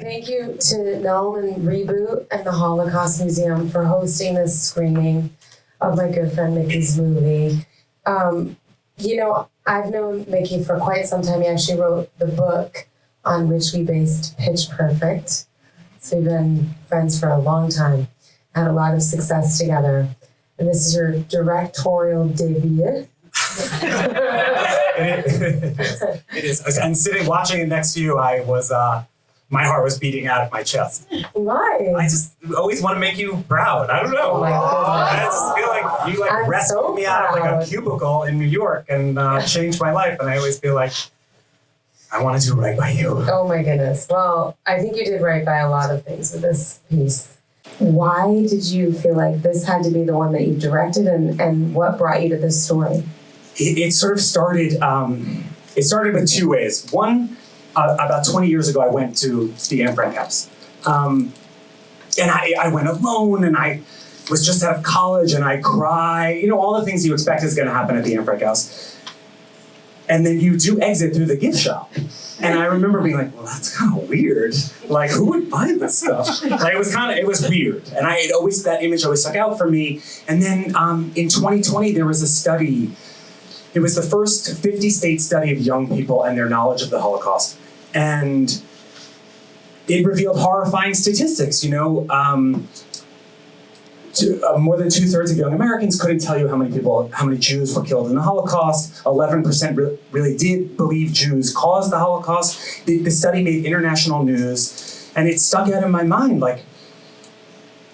Thank you to HMLA and Reboot and the Holocaust Museum for hosting this screening of my good friend Mickey's movie. I've known Mickey for quite some time. He actually wrote the book on which we based Pitch Perfect. So we've been friends for a long time, had a lot of success together. And this is your directorial debut. It is. And watching it next to you, my heart was beating out of my chest. Why? I just always want to make you proud. I don't know. Oh my goodness. I just feel like you I'm rescued so me out of proud. a cubicle in New York and changed my life. And I always feel like I want to do right by you. Oh my goodness. Well, I think you did right by a lot of things with this piece. Why did you feel like this had to be the one that you directed, and what brought you to this story? It sort of started, it started with two ways. One, about 20 years ago, I went to the Anne Frank house. And I went alone, and I was just out of college, and I cry, all the things you expect is going to happen at the Anne Frank house. And then you do exit through the gift shop. And I remember being like, well, that's kind of weird. Like, who would buy this stuff? Like, it was weird. And that image always stuck out for me. And then in 2020, there was a study. It was the first 50-state study of young people and their knowledge of the Holocaust. And it revealed horrifying statistics, more than 2/3 of young Americans couldn't tell you how many Jews were killed in the Holocaust. 11% really did believe Jews caused the Holocaust. The study made international news, and it stuck out in my mind, like,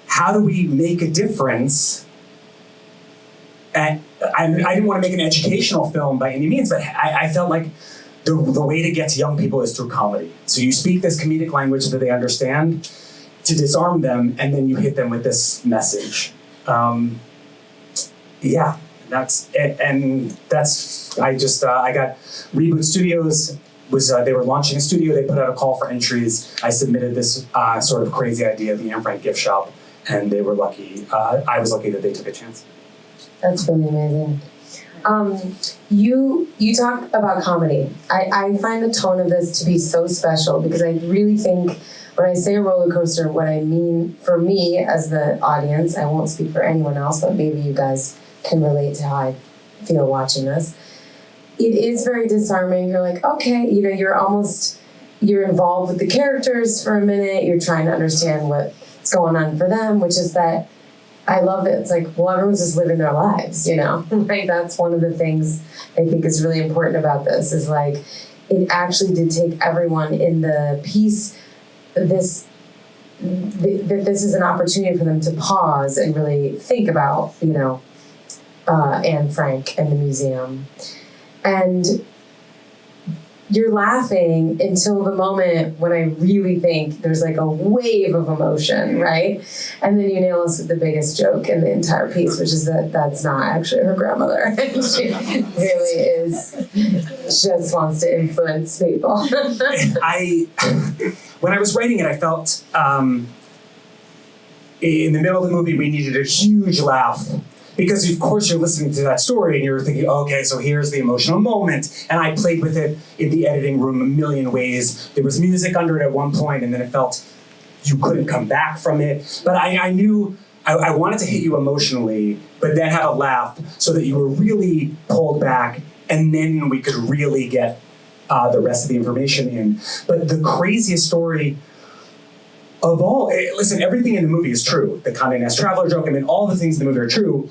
how do we make a difference? And I didn't want to make an educational film by any means, but I felt like the way to get to young people is through comedy. So you speak this comedic language that they understand, to disarm them, and then you hit them with this message. That's it. And I got Reboot Studios, they were launching a studio, they put out a call for entries. I submitted this sort of crazy idea of the Anne Frank gift shop, and they were lucky. I was lucky that they took a chance. That's really amazing. You talk about comedy. I find the tone of this to be so special because I really think when I say a roller coaster, what I mean for me as the audience, I won't speak for anyone else, but maybe you guys can relate to how I feel watching this. It is very disarming. You're like, okay, you're involved with the characters for a minute. You're trying to understand what's going on for them, which is that I love it. It's like, well, everyone's just living their lives, Like, that's one of the things I think is really important about this is like, it actually did take everyone in the piece. This is an opportunity for them to pause and really think about, Anne Frank and the museum. And you're laughing until the moment when I really think there's like a wave of emotion, right? And then you nail us with the biggest joke in the entire piece, which is that that's not actually her grandmother. She really is, just wants to influence people. When I was writing it, I felt in the middle of the movie, we needed a huge laugh. Because, of course, you're listening to that story and you're thinking, okay, so here's the emotional moment. And I played with it in the editing room a million ways. There was music under it at one point, and then it felt you couldn't come back from it. But I knew I wanted to hit you emotionally, but then have a laugh so that you were really pulled back, and then we could really get the rest of the information in. But the craziest story of all, listen, everything in the movie is true. The Condé Nast Traveler joke, all the things in the movie are true.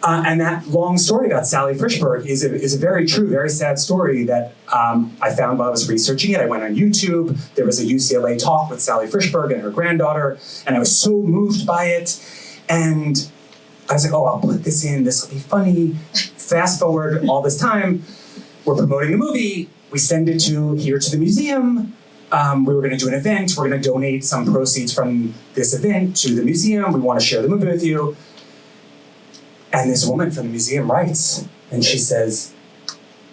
And that long story about Sally Frischberg is a very true, very sad story that I found while I was researching it. I went on YouTube. There was a UCLA talk with Sally Frischberg and her granddaughter, and I was so moved by it. And I was like, oh, I'll put this in. This will be funny. Fast forward all this time. We're promoting the movie. We send it here to the museum. We were going to do an event. We're going to donate some proceeds from this event to the museum. We want to share the movie with you. And this woman from the museum writes, and she says,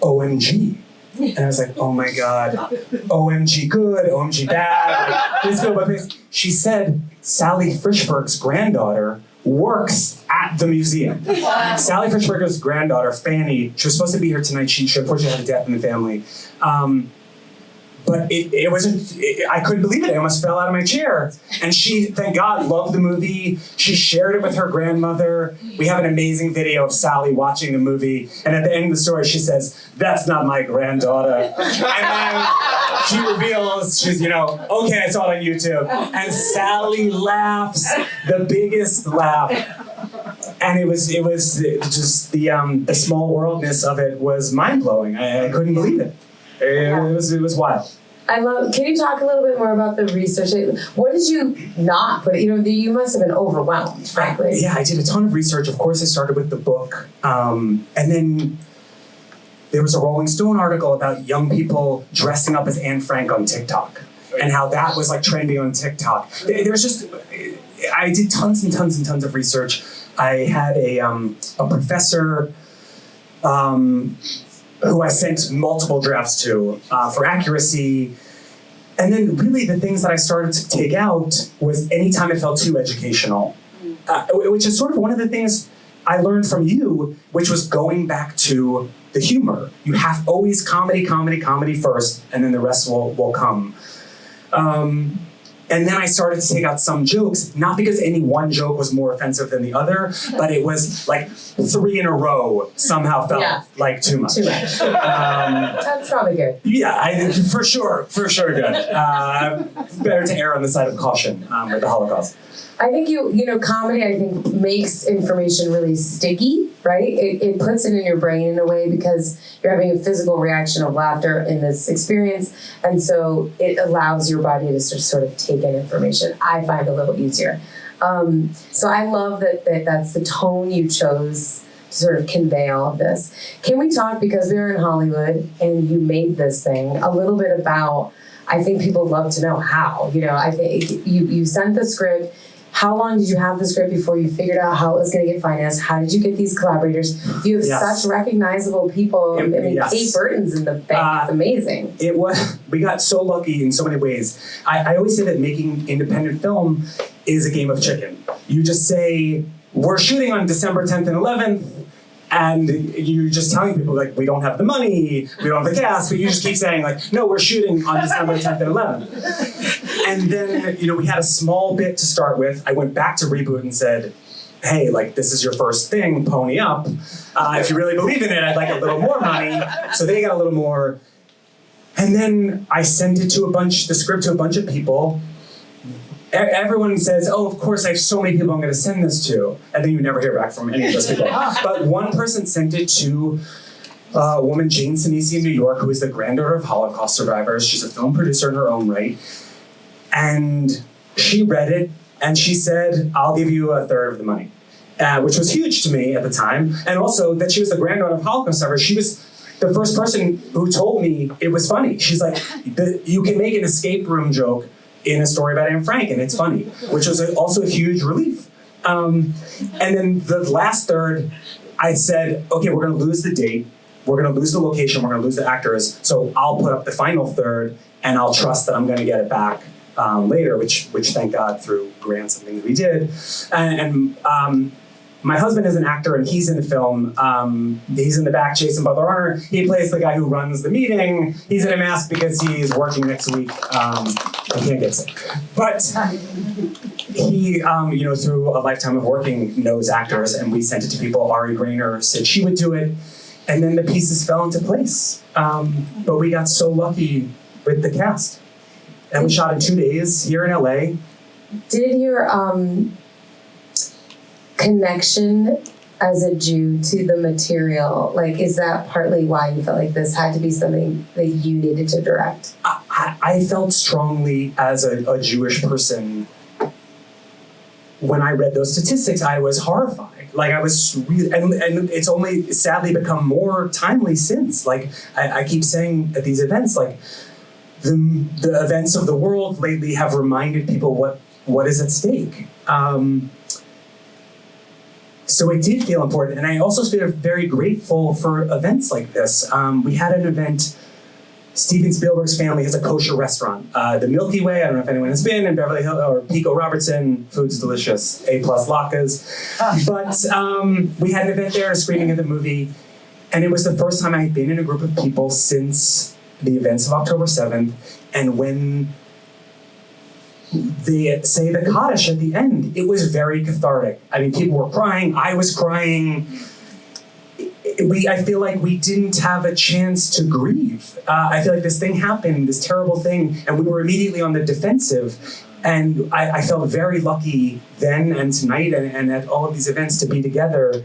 OMG. And I was like, oh my God, OMG good, OMG bad. This good, but this. She said, Sally Frischberg's granddaughter works at the museum. Sally Frischberg's granddaughter, Fanny, she was supposed to be here tonight. She unfortunately had a death in the family. But it wasn't, I couldn't believe it. I almost fell out of my chair. And she, thank God, loved the movie. She shared it with her grandmother. We have an amazing video of Sally watching the movie. And at the end of the story, she says, "That's not my granddaughter." And then she reveals, she's, okay, I saw it on YouTube. And Sally laughs, the biggest laugh. And it was just the small worldness of it was mind-blowing. I couldn't believe it. It was wild. Can you talk a little bit more about the research? What did you not put? You must have been overwhelmed, frankly. Yeah, I did a ton of research. Of course, I started with the book. And then there was a Rolling Stone article about young people dressing up as Anne Frank on TikTok and how that was like trending on TikTok. I did tons and tons and tons of research. I had a professor who I sent multiple drafts to for accuracy. And then really the things that I started to take out was anytime it felt too educational, which is sort of one of the things I learned from you, which was going back to the humor. You have always comedy first, and then the rest will come. And then I started to take out some jokes, not because any one joke was more offensive than the other, but it was like 3 in a row somehow felt like too much. That's probably good. Yeah, for sure good. Better to err on the side of caution with the Holocaust. I think comedy, I think, makes information really sticky, right? It puts it in your brain in a way because you're having a physical reaction of laughter in this experience. And so it allows your body to sort of take in information. I find a little easier. So I love that's the tone you chose to sort of convey all of this. Can we talk, because we are in Hollywood and you made this thing, a little bit about, I think people love to know how. I think you sent the script. How long did you have the script before you figured out how it was going to get financed? How did you get these collaborators? You have such recognizable people. Kate Burton's in the band. It's amazing. We got so lucky in so many ways. I always say that making independent film is a game of chicken. You just say, we're shooting on December 10th and 11th, and you're just telling people, like, we don't have the money, we don't have the cast, but you just keep saying, like, no, we're shooting on December 10th and 11th. And then, we had a small bit to start with. I went back to Reboot and said, hey, like, this is your first thing, pony up. If you really believe in it, I'd like a little more money. So they got a little more. And then I sent it to the script to a bunch of people. Everyone says, oh, of course, I have so many people I'm going to send this to. And then you never hear back from any of those people. But one person sent it to a woman, Jane Sinisi in New York, who is the granddaughter of Holocaust survivors. She's a film producer in her own right. And she read it, and she said, I'll give you a third of the money, which was huge to me at the time. And also that she was the granddaughter of Holocaust survivors. She was the first person who told me it was funny. She's like, you can make an escape room joke in a story about Anne Frank, and it's funny, which was also a huge relief. And then the last third, I said, okay, we're going to lose the date. We're going to lose the location. We're going to lose the actors. So I'll put up the final third, and I'll trust that I'm going to get it back later, which thank God through grants and things we did. And my husband is an actor, and he's in the film. He's in the back, Jason Butler-Arner. He plays the guy who runs the meeting. He's in a mask because he's working next week. He can't get sick. But he, through a lifetime of working, knows actors, and we sent it to people. Ari Grainer said she would do it, and then the pieces fell into place. But we got so lucky with the cast. And we shot in 2 days here in LA. Did your connection as a Jew to the material, is that partly why you felt like this had to be something that you needed to direct? I felt strongly as a Jewish person. When I read those statistics, I was horrified. I was really, and it's only sadly become more timely since. I keep saying at these events, the events of the world lately have reminded people what is at stake. So it did feel important, and I also feel very grateful for events like this. We had an event. Steven Spielberg's family has a kosher restaurant, the Milky Way. I don't know if anyone has been in Beverly Hills, or Pico Robertson. Food's delicious, A+ latkes. But we had an event there, a screening of the movie, and it was the first time I had been in a group of people since the events of October 7th, and when they say the Kaddish at the end, it was very cathartic. I mean, people were crying, I was crying. I feel like we didn't have a chance to grieve. I feel like this thing happened, this terrible thing, and we were immediately on the defensive. And I felt very lucky then and tonight and at all of these events to be together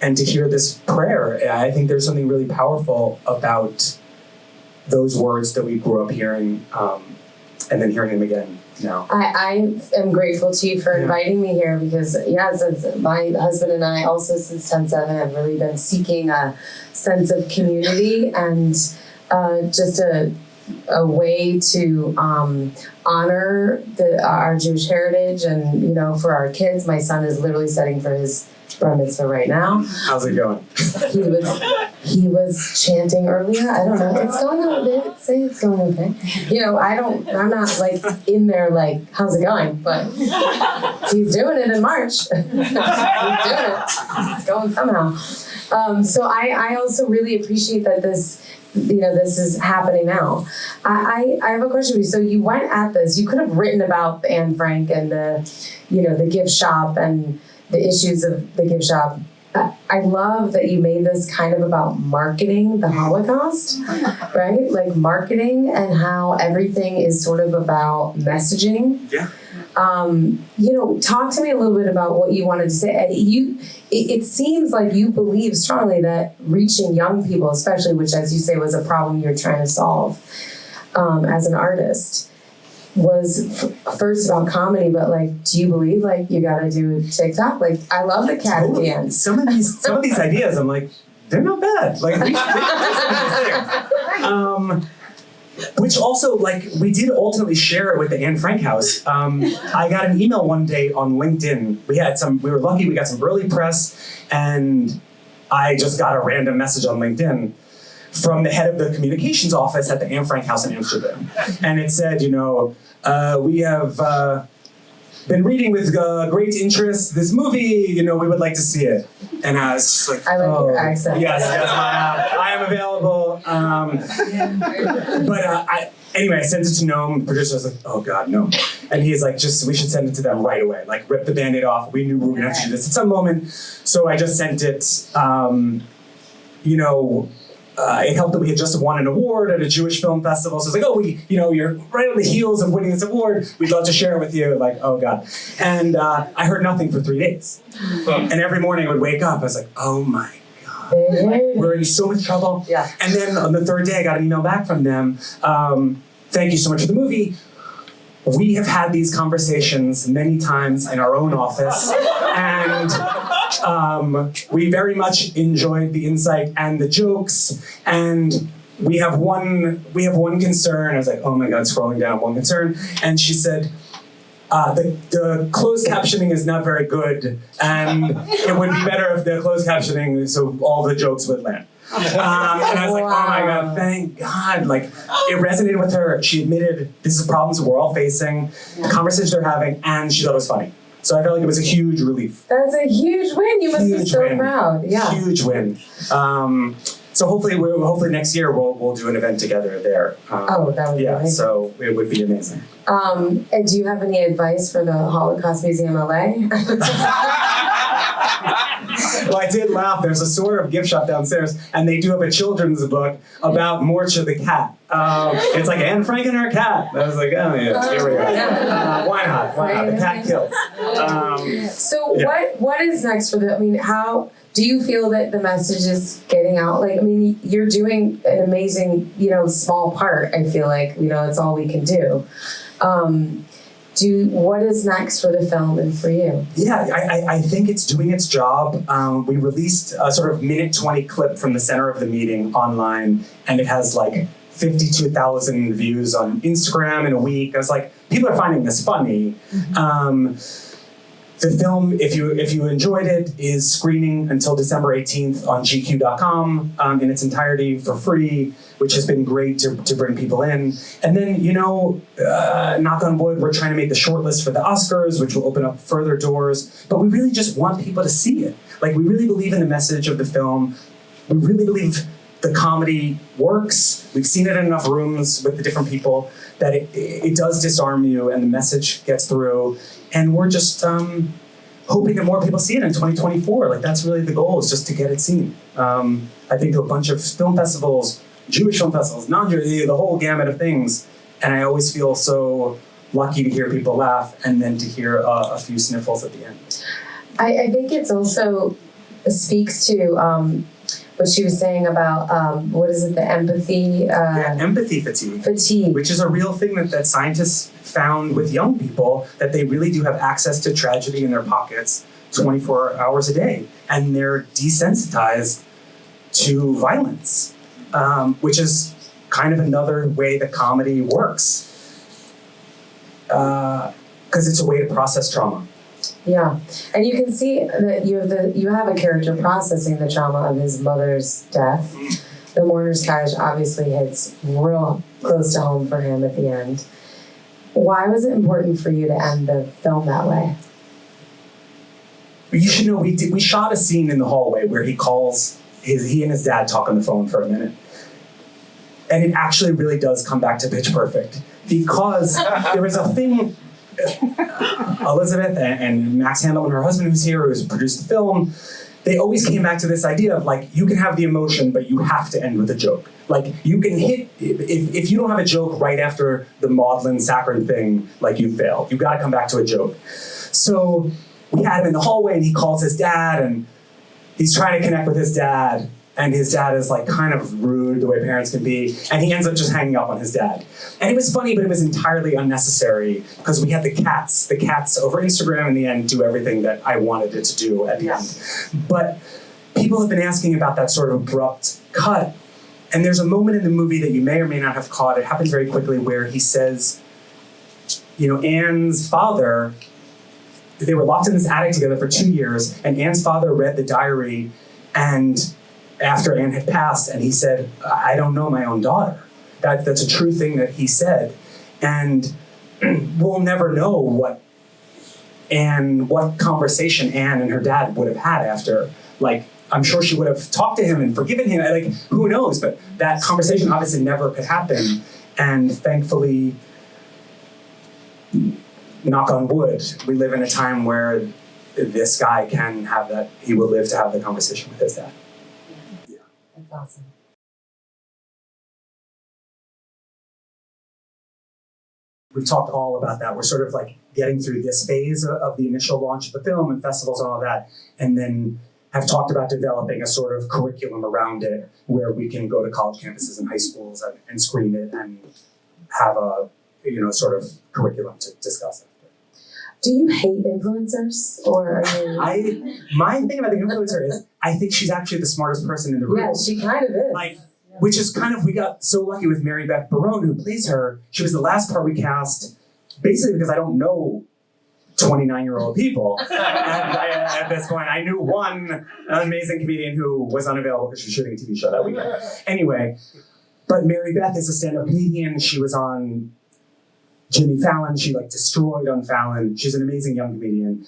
and to hear this prayer. I think there's something really powerful about those words that we grew up hearing and then hearing them again now. I am grateful to you for inviting me here because, since my husband and I also since 10/7 have really been seeking a sense of community and just a way to honor our Jewish heritage and, for our kids. My son is literally studying for his bar mitzvah right now. How's it going? He was chanting earlier. I don't know. It's going okay. Say it's going okay. I'm not like in there like, how's it going? But he's doing it in March. He's doing it. It's going somehow. So I also really appreciate that this is happening now. I have a question for you. So you went at this, you could have written about Anne Frank and the gift shop and the issues of the gift shop. I love that you made this kind of about marketing the Holocaust, right? Like marketing and how everything is sort of about messaging. Yeah. Talk to me a little bit about what you wanted to say. It seems like you believe strongly that reaching young people, especially, which as you say was a problem you're trying to solve as an artist, was first about comedy, but do you believe you gotta do TikTok? I love the cat at the end. Some of these ideas, I'm like, they're not bad. Which also, we did ultimately share it with the Anne Frank House. I got an email one day on LinkedIn. We were lucky, we got some early press, and I just got a random message on LinkedIn from the head of the communications office at the Anne Frank House in Amsterdam. And it said, we have been reading with great interest this movie, we would like to see it. And I was just like, I like your accent. Yes, I am available. Anyway, I sent it to Noam. The producer was like, oh God, no. And he's like, we should send it to them right away. Rip the Band-Aid off. We knew we were gonna have to do this at some moment. So I just sent it, it helped that we had just won an award at a Jewish film festival. So it's like, you're right on the heels of winning this award. We'd love to share it with you. Oh God. And I heard nothing for 3 days. And every morning I would wake up, I was like, oh my God, we're in so much trouble. Yeah. And then on the third day, I got an email back from them. Thank you so much for the movie. We have had these conversations many times in our own office, and we very much enjoyed the insight and the jokes, and we have one concern. I was like, oh my God, scrolling down, one concern. And she said, the closed captioning is not very good, and it would be better if the closed captioning, so all the jokes would land. And I was like, oh my God, thank God. It resonated with her. She admitted this is problems we're all facing, the conversations they're having, and she thought it was funny. So I felt like it was a huge relief. That's a huge win. You must be so proud. Yeah. Huge win. So hopefully next year we'll do an event together there. That would be amazing. So it would be amazing. And do you have any advice for the Holocaust Museum LA? Well, I did laugh. There's a sort of gift shop downstairs, and they do have a children's book about Morcha the cat. It's like Anne Frank and her cat. I was like, oh yeah, here we go. Why not? The cat killed. So what is next for how do you feel that the message is getting out? You're doing an amazing, small part. I feel like, it's all we can do. What is next for the film and for you? Yeah, I think it's doing its job. We released a sort of minute 20 clip from the center of the meeting online, and it has 52,000 views on Instagram in a week. I was like, people are finding this funny. The film, if you enjoyed it, is screening until December 18th on GQ.com in its entirety for free, which has been great to bring people in. And then, knock on wood, we're trying to make the shortlist for the Oscars, which will open up further doors. But we really just want people to see it. We really believe in the message of the film. We really believe the comedy works. We've seen it in enough rooms with the different people that it does disarm you and the message gets through. And we're just hoping that more people see it in 2024. Like, that's really the goal, is just to get it seen. I think to a bunch of film festivals, Jewish film festivals, non-Jewish, the whole gamut of things. And I always feel so lucky to hear people laugh and then to hear a few sniffles at the end. I think it's also speaks to what she was saying about, what is it, the empathy? Empathy fatigue. Fatigue. Which is a real thing that scientists found with young people, that they really do have access to tragedy in their pockets 24 hours a day. And they're desensitized to violence, which is kind of another way that comedy works. Because it's a way to process trauma. Yeah, and you can see that you have a character processing the trauma of his mother's death. The mourner's couch obviously hits real close to home for him at the end. Why was it important for you to end the film that way? You should know, we shot a scene in the hallway where he and his dad talk on the phone for a minute. And it actually really does come back to Pitch Perfect. Because there was a thing, Elizabeth and Max Handel and her husband, who's here, who's produced the film, they always came back to this idea of, like, you can have the emotion, but you have to end with a joke. Like, you can hit, if you don't have a joke right after the Maudlin Saccharin thing, like, you failed. You gotta come back to a joke. So we had him in the hallway and he calls his dad and he's trying to connect with his dad. And his dad is, like, kind of rude the way parents can be. And he ends up just hanging up on his dad. And it was funny, but it was entirely unnecessary because we had the cats. The cats over Instagram in the end do everything that I wanted it to do at the end. But people have been asking about that sort of abrupt cut. And there's a moment in the movie that you may or may not have caught. It happens very quickly where he says, Anne's father, they were locked in this attic together for 2 years. And Anne's father read the diary and after Anne had passed, and he said, I don't know my own daughter. That's a true thing that he said. And we'll never know what conversation Anne and her dad would have had after. Like, I'm sure she would have talked to him and forgiven him. Like, who knows? But that conversation obviously never could happen. And thankfully, knock on wood, we live in a time where this guy can have that, he will live to have the conversation with his dad. That's awesome. We've talked all about that. We're sort of like getting through this phase of the initial launch of the film and festivals and all that, and then have talked about developing a sort of curriculum around it where we can go to college campuses and high schools and screen it and have a sort of curriculum to discuss it. Do you hate influencers, or are you? My thing about the influencer is I think she's actually the smartest person in the room. Yeah, she kind of is. Like, which is kind of, we got so lucky with Mary Beth Barone, who plays her. She was the last part we cast, basically because I don't know 29-year-old people. At this point, I knew one amazing comedian who was unavailable because she was shooting a TV show that weekend. Anyway, but Mary Beth is a stand-up comedian. She was on Jimmy Fallon. She destroyed on Fallon. She's an amazing young comedian.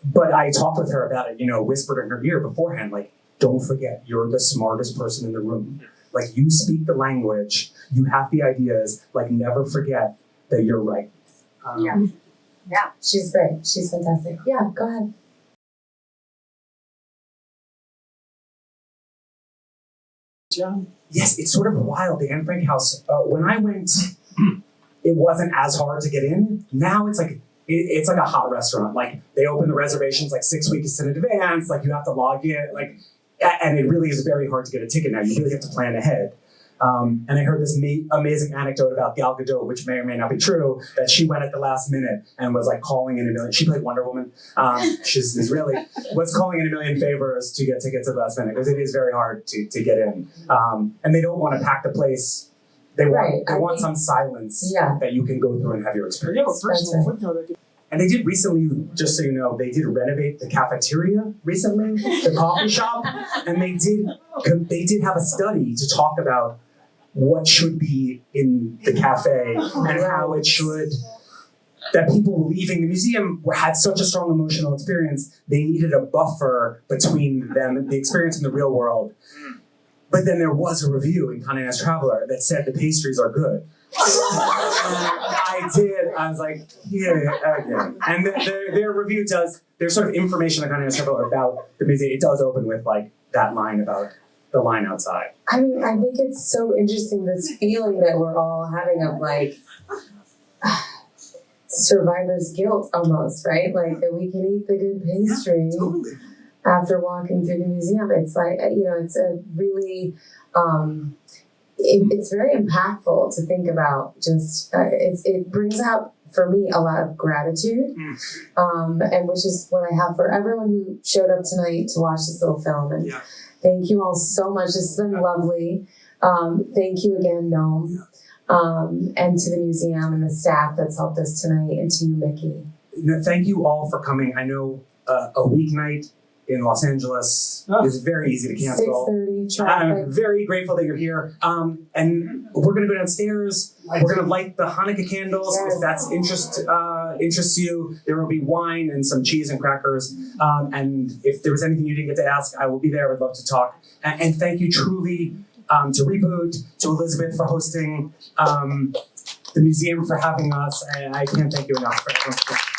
But I talked with her about it, whispered in her ear beforehand, don't forget, you're the smartest person in the room. You speak the language, you have the ideas, never forget that you're right. Yeah, she's great. She's fantastic. Yeah, go ahead. John? Yes, it's sort of wild, the Anne Frank house. When I went, it wasn't as hard to get in. Now it's it's like a hot restaurant. They open the reservations 6 weeks in advance. You have to log in. And it really is very hard to get a ticket now. You really have to plan ahead. And I heard this amazing anecdote about Gal Gadot, which may or may not be true, that she went at the last minute and was calling in a million. She played Wonder Woman. She's Israeli. Was calling in a million favors to get tickets at the last minute because it is very hard to get in. And they don't want to pack the place. They want some silence that you can go through and have your experience. You have a personal footnote. And they did recently, just so you know, they did renovate the cafeteria recently, the coffee shop, and they did have a study to talk about what should be in the cafe and how it should that people leaving the museum had such a strong emotional experience, they needed a buffer between them, the experience in the real world. But then there was a review in Condé Nast Traveler that said the pastries are good. I did. I was like, yeah. And their review does, there's sort of information on Condé Nast Traveler about the museum. It does open with like that line about the line outside. I mean, I think it's so interesting, this feeling that we're all having of like survivor's guilt almost, right? Like that we can eat the good pastry after walking through the museum. It's like, it's a really, it's very impactful to think about. Just it brings out for me a lot of gratitude, and which is what I have for everyone who showed up tonight to watch this little film. And thank you all so much. This has been lovely. Thank you again, Noam, and to the museum and the staff that's helped us tonight, and to you, Mickey. Thank you all for coming. I know a weeknight in Los Angeles is very easy to cancel. 6:30 traffic. I'm very grateful that you're here. And we're going to go downstairs. We're going to light the Hanukkah candles. Yes. If that's interests you, there will be wine and some cheese and crackers. And if there was anything you didn't get to ask, I will be there. I would love to talk. And thank you truly to Reboot, to Elizabeth for hosting, the museum for having us. And I can't thank you enough for everyone's